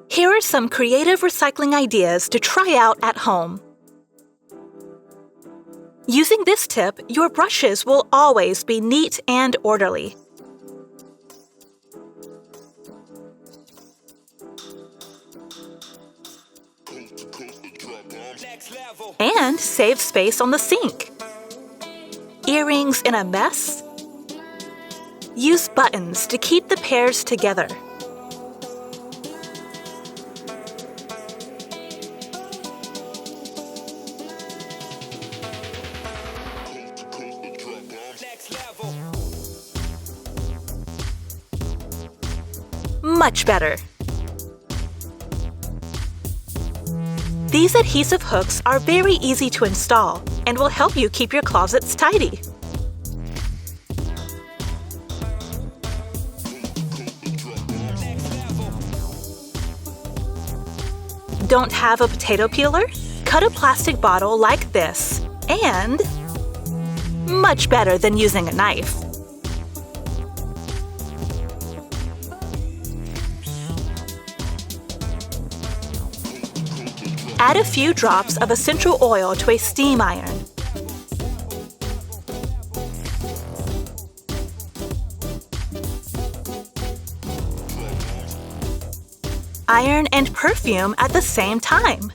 Here are some creative recycling ideas to try out at home. Using this tip, your brushes will always be neat and orderly. And save space on the sink. Earrings in a mess? Use buttons to keep the pairs together. Much better. These adhesive hooks are very easy to install and will help you keep your closets tidy. Don't have a potato peeler? Cut a plastic bottle like this, and much better than using a knife. Add a few drops of essential oil to a steam iron. Iron and perfume at the same time.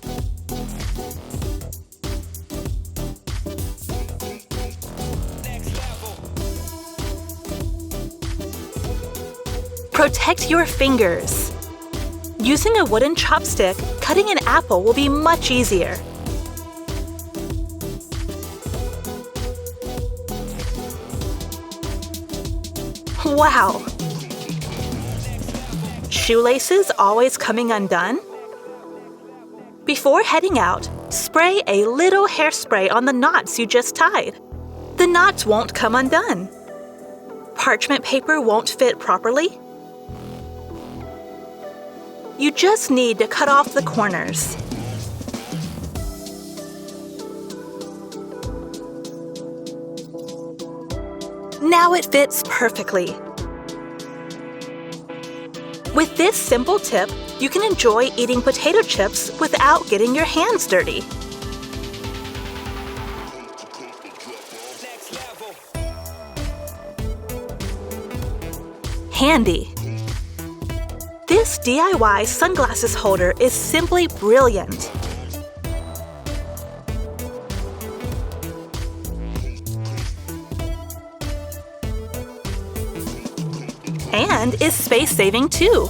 Protect your fingers. Using a wooden chopstick, cutting an apple will be much easier. Wow! Shoelaces always coming undone? Before heading out, spray a little hairspray on the knots you just tied. The knots won't come undone. Parchment paper won't fit properly. You just need to cut off the corners. Now it fits perfectly. With this simple tip, you can enjoy eating potato chips without getting your hands dirty. Handy. This DIY sunglasses holder is simply brilliant. And is space-saving too.